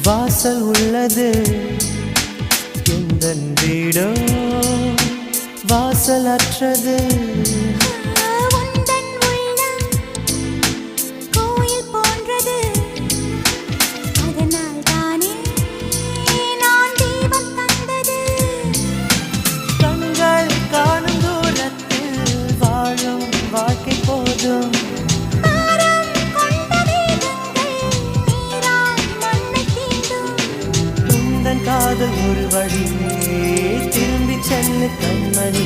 வாசல் உள்ளது எந்தன் வீடோ வாசல் அற்றது கண்கள் காணும் தூரத்தில் வாழும் வாழ்க்கை போதும் காதல் ஒரு வழி திரும்பி செல்லு கண்மணி